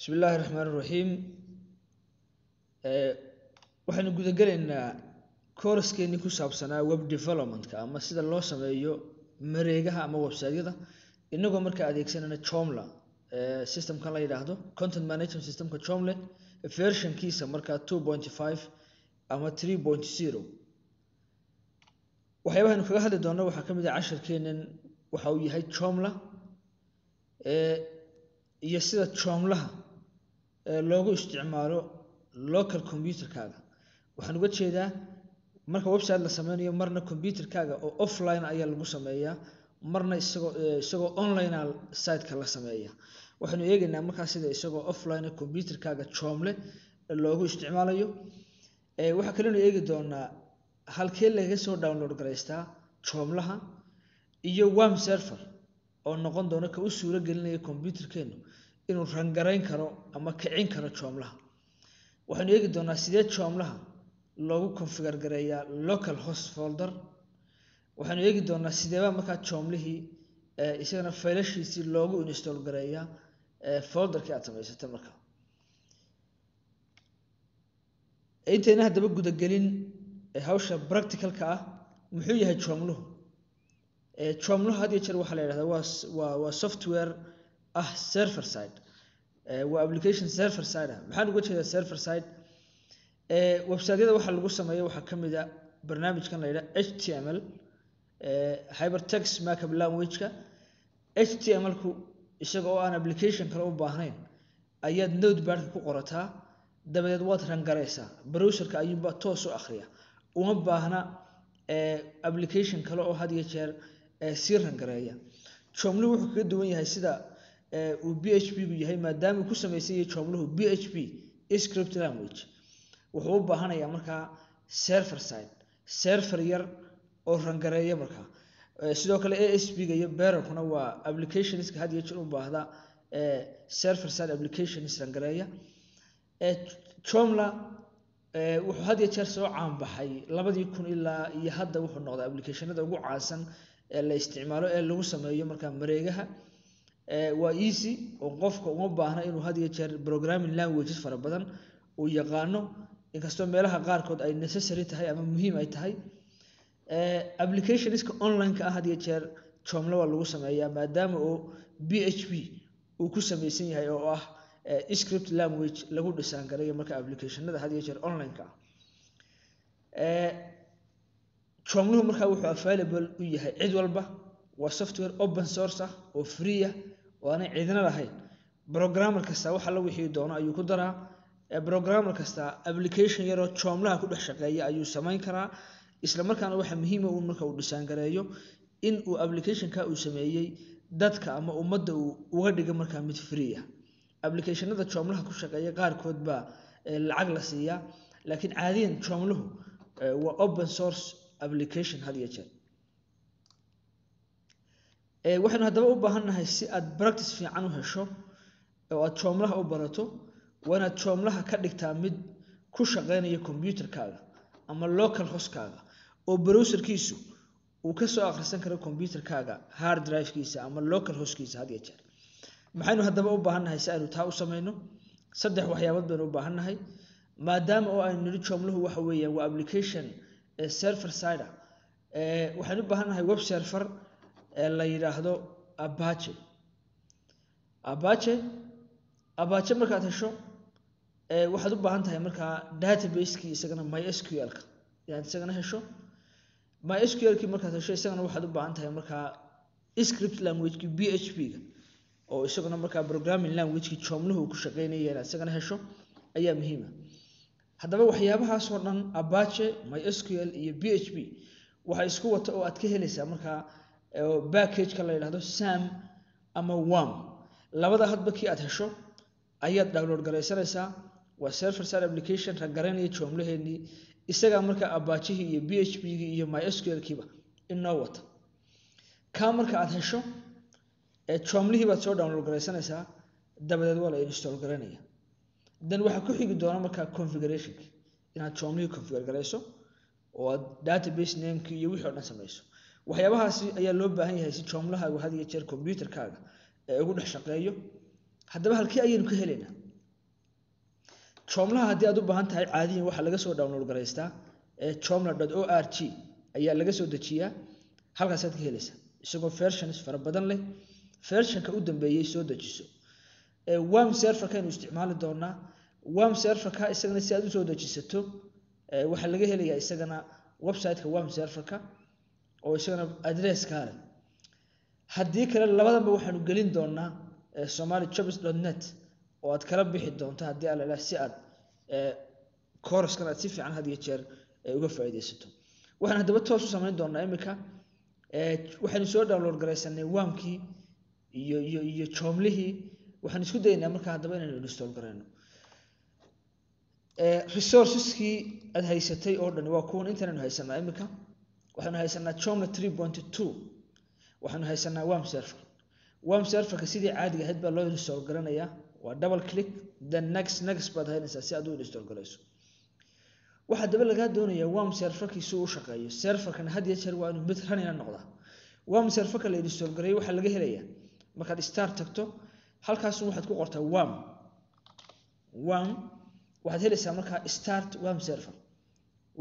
بسم الله الرحمن الرحيم waxaanu guda galeynaa course-keeni ku saabsanaa web development-ka ama sida loo sameeyo mareegaha ama website-yada inagoo markaa adeegsanana Joomla system-kan la yiraahdo content management system-ka Joomla version-kiisa markaa 2.5 ama 3.0 waxyaabahan kaga hadli doonaa waxa kamid ah casharkeenan waxa uu yahay Joomla iyo sida Joomlaha loogu isticmaalo local computer-kaaga waxaan uga jeedaa marka website la sameynayo marna computer-kaaga oo offline ayaa lagu sameeyaa marna isagoo online site-ka la sameeyaa waxaanu eegaynaa markaa sida isagoo offline computer-kaaga Joomla loogu isticmaalayo waxa kale oo eegi doonaa halkee laga soo download gareystaa Joomlaha iyo WAM server oo noqon doona ka u suura gelinaya computer-keenu inuu rangarayn karo ama kicin karo Joomlaha waxaanu eegi doonaa sidee Joomlaha loogu configure gareeyaa local host folder waxaanu eegi doonaa sidee markaa Joomlihii isagana faylashiisi loogu install gareeyaa folder-kii aad samaysatay markaa intayna hadaba guda gelin hawsha practical-ka ah muxuu yahay Joomluhu Joomluhu had iyo jeer waxa la yiraahdaa waa software server side waa application server side maxaan uga jeedaa server side website-yada waxa lagu sameeyo waxa kamid ah barnaamijkan la yiraahdo HTML hypertext markup language-ka HTML-ku isagoo aan application kale u baahnayn ayaad notepad ku qorataa dabadeed waad rangareysaa browser-ka ayuunba toos u akhriya uma baahna application kale oo had iyo jeer si rangareeya Joomluhu wuxuu kaga duwan yahay sida uu PHP-gu yahay maadaama ku sameysay Joomluhu PHP script language wuxuu u baahanayaa markaa server yar oo rangareeya markaa sidoo kale ASP-ga iyo Bearer-kuna waa applications-ka had iyo jeer u baahda server side applications rangareeya Joomla wuxuu had iyo jeer soo caan baxay 2000 ilaa iyo hadda wuxuu noqday application-ada ugu caansan ee la isticmaalo ee lagu sameeyo markaa mareegaha waa easy oo qofka uma baahna inuu had iyo jeer programming languages fara badan uu yaqaano inkastoo meelaha qaar kood ay necessary tahay ama muhiim ay tahay applications-ka online-ka had iyo jeer Joomla waa lagu sameeyaa maadaama oo PHP uu ku sameysan yahay oo ah script language lagu dhisaan gareeyo marka application-ada had iyo jeer online-ka Joomluhu markaa wuxuu available u yahay cid walba waa software open source ah oo free ah oo aan cidina lahayn programmer kasta waxa la wixii doono ayuu ku daraa programmer kasta application yar oo Joomlaha ku dhex shaqeeya ayuu sameyn karaa isla markaana waxa muhiim ah marka uu dhisaan gareeyo in uu application-ka uu sameeyay dadka ama ummadda uu uga dhigo markaa mid free ah application-ada Joomlaha ku shaqeeya qaar kood ba lacag la siiyaa laakiin caadiyan Joomluhu waa open source application had iyo jeer waxaan hadaba u baahanahay si aad practice fiican u hesho oo aad Joomlaha u barato wana Joomlaha ka dhigtaa mid ku shaqeynaya computer-kaaga ama local host-kaaga oo browser-kiisu uu ka soo akhrisan karo computer-kaaga hard drive-kiisa ama local host-kiisa had iyo jeer maxaynu hadaba u baahanahay si aynu taa u sameeyno saddex waxyaabood baynu u baahanahay maadaama oo aynu niri Joomluhu waxa weeyaan waa application server side waxaan u baahanahay web server la yiraahdo Apache markaad hesho waxaad u baahan tahay markaa database-kii isagana MySQL-ka yaad isagana hesho MySQL-kii markaad hesho isagana waxaad u baahan tahay markaa script language-kii PHP-ga oo isagana markaa programming language-kii Joomluhu ku shaqeynayay isagana hesho ayaa muhiim ah hadaba waxyaabahaas oo dhan Apache MySQL iyo PHP waxa isku wata oo aad ka helaysaa markaa package-ka la yiraahdo SAM ama WAM labada hadba kii aad hesho ayaad download gareysanaysaa waa server side application rangareynaya Joomlaheeni isaga markaa Apache iyo PHP-gi iyo MySQL-kiiba inoo wata ka marka aad hesho Joomlihii baad soo download gareysanaysaa dabadeed waa la install gareynaya dan waxa ku xigi doona markaa configuration inaad Joomlihii configure gareyso oo database name-ki iyo wixii oo dhan sameyso waxyaabahaasi ayaa loo baahan yahay si Joomlaha uu had iyo jeer computer-kaaga ugu dhex shaqeeyo haddaba halkii ayaynu ka helaynaa joomlaha haddii aad u baahan tahay caadiyan waxa laga soo download garaystaa joomla.org ayaa laga soo dejiyaa halkaas aad ka helaysaa isagoo versions fara badan leh versionka u dambeeyay soo dejiso worm serverka inuu isticmaali doonaa worm serverka isagana si aad u soo dejisato waxa laga helayaa isagana website-ka worm serverka oo isagana address ka leh haddii kale labadanba waxaanu gelin doonaa somalijobs.net oo aad kala bixi doonto haddii aad leedahay si aad course-kan aad si fiican had iyo jeer uga faa'iideysato waxaan haddaba toos u samayn doonaa imika waxaanu soo download garaysanay wormkii iyo joomlihii waxaan isku daynaa markaa haddaba inaynu install garayno resourceskii aad haysatay oo dhan waa kuwan intaanaynu haysanaa imika waxaanu haysanaa joomla 3.2 waxaanu haysanaa worm serverka sidii caadiga ahayd baa loo install garanayaa waa double click then next baad haynaysaa si aad u install garayso waxa daba laga doonayaa worm serverkii soo u shaqeeyo serverkan had iyo jeer waa inuu mid ranina noqdaa worm serverka la install gareeyo waxa laga helayaa markaad start tagto halkaas waxaad ku qortaa worm waxaad helaysaa markaa start worm server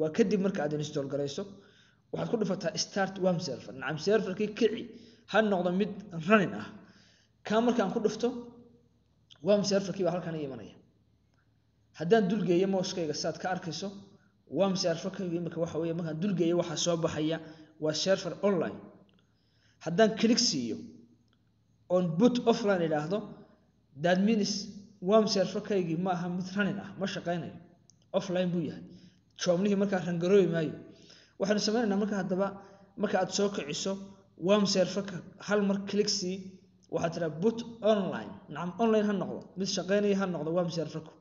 waa kadib marka aad install garayso waxaad ku dhufataa start worm server nacam serverkii kici ha noqdo mid running ah ka markaan ku dhufto worm serverkii baa halkan imanaya haddaan dulgeeyo mouse-kayga saad ka arkayso worm serverkayga imika waxa weeye markaan dulgeeyo waxa soo baxaya waa server online haddaan click siiyo on boot offline idhaahdo that means worm serverkaygii ma aha mid running ah ma shaqaynayo offline buu yahay joomlihii markaa rangaroobi maayo waxaanu sameynaynaa marka haddaba marka aad soo kiciso worm serverka hal mar click sii waxaad tiraa boot online nacam online ha noqdo mid shaqaynaya ha noqdo worm serverku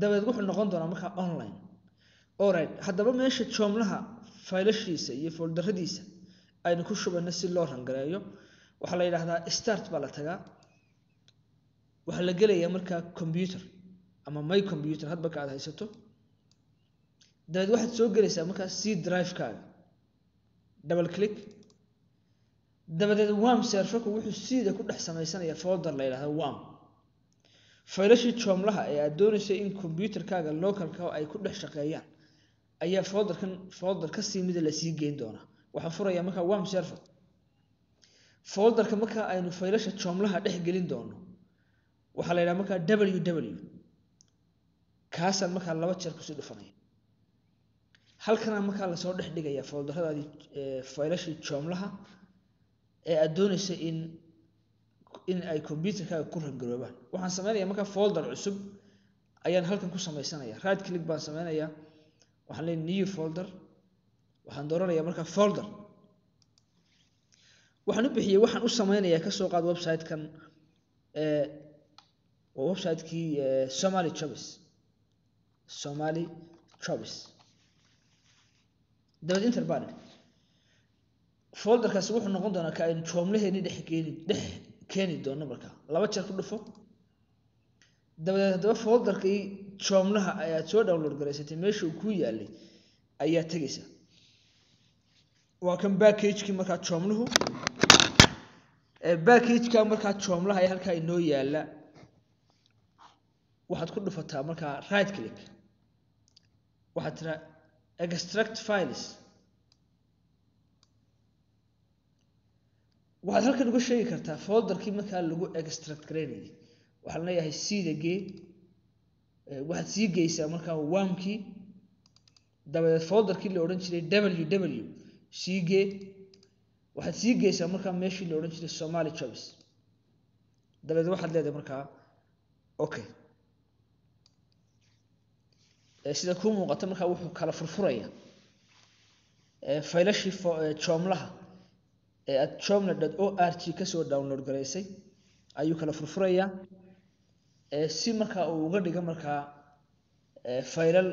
dabeed wuxuu noqon doonaa markaa online alright haddaba meesha joomlaha faylashiisa iyo folderadiisa aynu ku shubano si loo rangareeyo waxaa la yidhaahdaa start baa la tagaa waxaa la gelayaa markaa computer ama my computer hadba ka aad haysato dabeed waxaad soo gelaysaa markaa c drive-kaaga double click dabadeed worm serverku wuxuu sida ku dhex samaysanayaa folder la yidhaahdo worm faylashii joomlaha ee aad doonaysay in computerkaaga localka ay ku dhex shaqeeyaan ayaa folder ka sii mid la sii geyn doonaa waxaan furayaa markaa worm server folderka markaa aynu faylasha joomlaha dhex gelin doono waxaa la yidhaha markaa www kaasaan markaa laba jeer kusii dhufanaya halkana markaa lasoo dhex dhigaya folderadaadii faylashii joomlaha ee aad doonaysay in ay computerkaaga ku rangaroobaan waxaan sameynayaa markaa folder cusub ayaan halkan ku samaysanaya right click baan sameynayaa waxaan leeyahay new folder waxaan dooranayaa markaa folder waxaan u bixiyay waxaan u sameynayaa ka soo qaad website-kan waa website-kii Somali Jobs dabeed enter baan folderkaasi wuxuu noqon doonaa ka aynu joomlaheeni dhex keeni doono markaa laba jeer ku dhufo dabadeed haddaba folderkii joomlaha ayaad soo download garaysatay meesha uu ku yaalay ayaa tegaysaa waa kan package-kii markaa joomluhu package-ka markaa joomlaha ee halkaa inoo yaala waxaad ku dhufataa markaa right click waxaad tiraa extract files waxaad halkan uga sheegi kartaa folderkii markaa lagu extract gareynayay waxaa la leeyahay sida gee waxaad sii geysaa markaa wormkii dabadeed folderkii la odhan jiray www sii gee waxaad sii geysaa markaa meeshii la odhan jiray Somali Jobs dabadeed waxaad leedahay markaa okay sida ku muuqata markaa wuxuu kala furfuraya faylashii joomlaha ee aad joomla.org ka soo download garaysay ayuu kala furfurayaa si markaa uu uga dhigo markaa faylal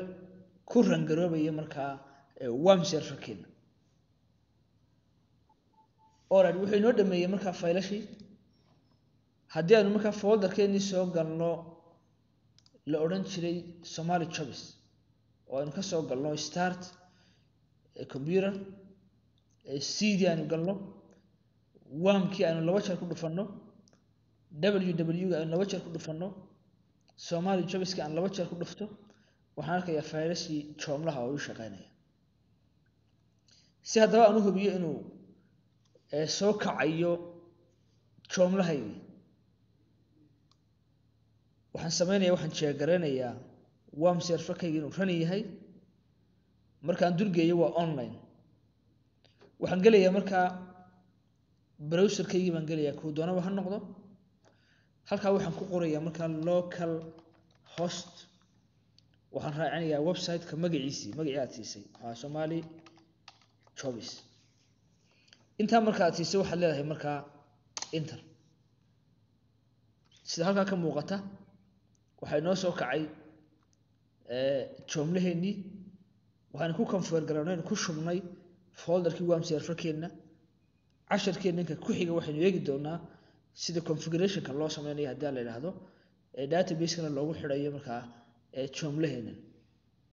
ku rangaroobaya markaa worm serverkeena alright wuxuu inoo dhameeyay markaa faylashii haddii aanu markaa folderkeenii soo galno la odhan jiray Somali Jobs oo aynu ka soo galno start computer cd aynu galno wormkii aynu laba jeer ku dhufanno www aynu laba jeer ku dhufanno Somali Jobs aan laba jeer ku dhufto waxaan arkayaa fayraskii joomlaha oo uu shaqeynaya si haddaba aan u hubiyo inuu soo kacayo joomlahaygii waxaan sameynayaa waxaan jeegaranayaa worm serverkayga inuu ran yahay markaan durgeeyo waa online waxaan gelayaa markaa browserkaygii baan gelayaa kuu doonaba ha noqdo halkaa waxaan ku qorayaa markaa local host waxaan raacinayaa website-ka magacii aad siisay waa Somali Jobs inta markaa aad siisay waxaad leedahay markaa enter sida halkaa ka muuqata waxay noo soo kacay joomlaheennii waxaan ku configure garoonay ku shubnay folderkii worm serverkeena casharkeena ku xiga waxaynu eegi doonaa sida configurationka loo sameeyo haddii la yiraahdo database-kana loogu xidhayo markaa joomlaheena